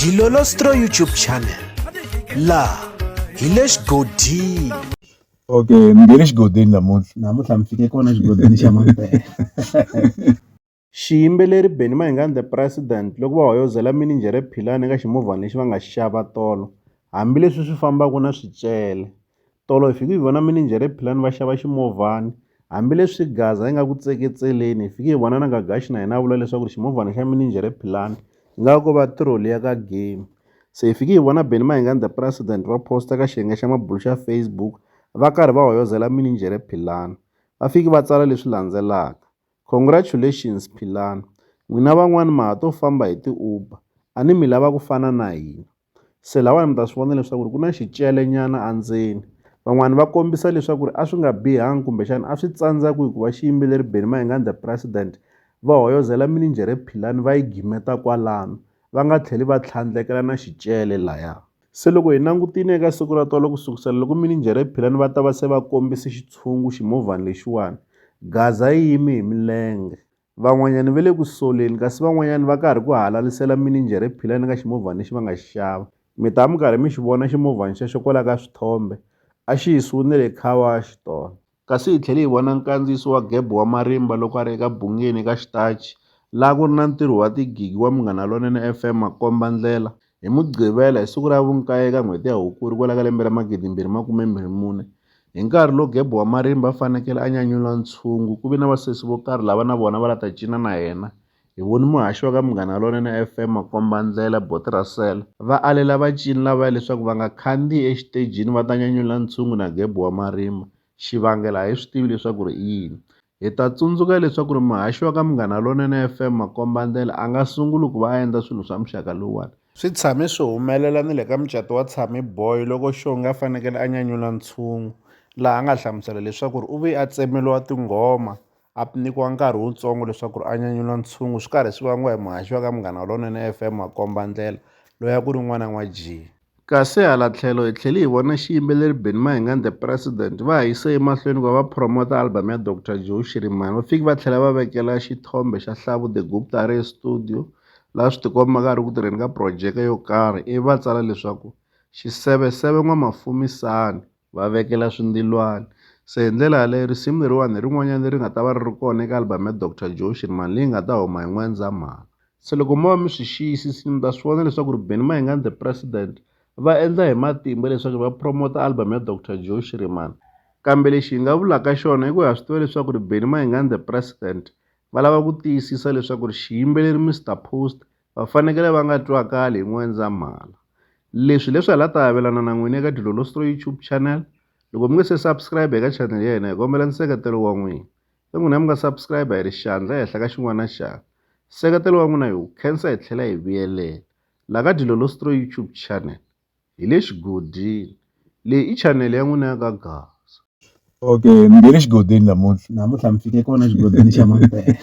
Dilolostro YouTube channel. La hilesh godi. Okay, ngene xigodini namuntlha mi fike kona xigodini xa mampela. Xiyimbeleri Benny Mayengani the President loko va hoyozela mininjhere Philani eka ximovhana lexi va nga xava tolo, hambileswi swi fambaka na swicele. Tolo hi fike hi vona mininjhere Philani va xava ximovhana, hambileswi gaza yi nga ku tseketseleni hi fike hi vona na Gagashi na yena a vula leswaku ximovhana xa mininjhere Philani hi nga ko va tirholi ya ka game. Se hi fike hi vona Benny Mayengani the President va posta ka xiyenge xa mabulu xa Facebook va karhi va hoyozela mininjhere Philani. Va fike va tsala leswi landzelaka. Congratulations Philani, n'wina van'wani ma ha to famba hi ti-Uber, a ni mi lava ku fana na hina. Se lawani mi ta swi vona leswaku ku na xicelenyana endzeni. Van'wani va kombisa leswaku a swi nga bihangi kumbexana a swi tsandzaka hi ku va xiyimbeleri Benny Mayengani the President va hoyozela mininjhere Philani va yi gimeta kwalano, va nga tlheli va tlhandlekela na xicele laya. Se loko hi langutile eka siku ra tolo ku sukusela loko mininjhere Philani va ta va se va kombise xitshungu ximovhana lexiwani, gaza yi yime hi milenge. Van'wanyani va le ku soleni kasi van'wanyani va karhi ku halalisela mininjhere Philani ka ximovhana lexi va nga xi xava. Mi ta mi karhi mi xi vona ximovhana xexo kwala ka swithombe, a xi yisiwile le car wash store. Kasi hi tlhele hi vona nkandziyiso wa Gebo wa Marimba loko a ri eka bungeni eka xitachi, laha ku ri na ntirho wa tigigi wa Munghana Lonene FM makomba ndlela. Hi Mugqivela hi siku ra vu9 eka n'hweti ya Hukuri kwala ka lembe ra 2024. Hi nkarhi lowu Gebo wa Marimba a fanekele a nyanyula ntshungu ku vi na vasesi vo karhi lava na vona va la ta cina na yena. Hi voni muhaxi wa ka Munghana Lonene FM makomba ndlela Botrasela va alela vacini lavaya leswaku va nga khandziyi exitejini va ta nyanyula ntshungu na Gebo wa Marimba. Xivangelo a hi swi tivi leswaku ri i yini. Hi ta tsundzuka leswaku ri muhaxi wa ka Munghana Lonene FM makomba ndlela a nga sunguli ku va a endla swilo swa muxaka lowuwani. Swi tshame swi humelela ni le ka mucato wa Tshami Boy loko Shonga a fanekele a nyanyula ntshungu, laha a nga hlamusela leswaku u ve a tsemeliwa tinghoma a nyikiwa nkarhi wutsongo leswaku a nyanyula ntshungu, swi karhi swi vangiwa hi muhaxi wa ka Munghana Lonene FM makomba ndlela loyi a ku ri n'wana n'wa G. Kasi hala tlhelo hi tlhele hi vona xiyimbeleri Benny Mayengani the President va ha yise emahlweni ku va va promota album ya Dr Joe Shirimani. Va fike va tlhela va vekela xithombe xa Hlavu the Gupta Re Studio laha swi tikomba ka ri ku tirheni ka projeke yo karhi, ivi va tsala leswaku xiseveseve n'wamafumisani va vekela swindilwani. Se hi ndlela yaleyo risimu leriwani hi rin'wanyana leri nga ta va ri kona eka album ya Dr Joe Shirimani leyi nga ta huma hi N'wendzamhala. Se loko mo va mi swi xiyisisile mi ta swi vona leswaku Benny Mayengani the President va endla hi matimba leswaku va promota album ya Dr Joe Shirimani. Kambe lexi hi nga vulaka xona i ku ha swi tiva leswaku Benny Mayengani the President va lava ku tiyisisa leswaku xiyimbeleri Mr Post va fanekele va nga twakali hi N'wendzamhala. Leswi hala ta avelana na n'wina eka Dilolostro YouTube channel. Loko mi nga se subscribe eka channel ya hina hi kombela nseketelo wa n'wina. N'wina mi nga subscribe hi ri xandla ehenhla ka xin'wana na xin'wana. Nseketelo wa n'wina hi wu khensa hi tlhela hi vuyelela. Laha ka Dilolostro YouTube channel hi le xigodini. Leyi i channel ya n'wina ya ka Gaza. Okay, ngene xigodini namuntlha mi fike kona xigodini xa mampela.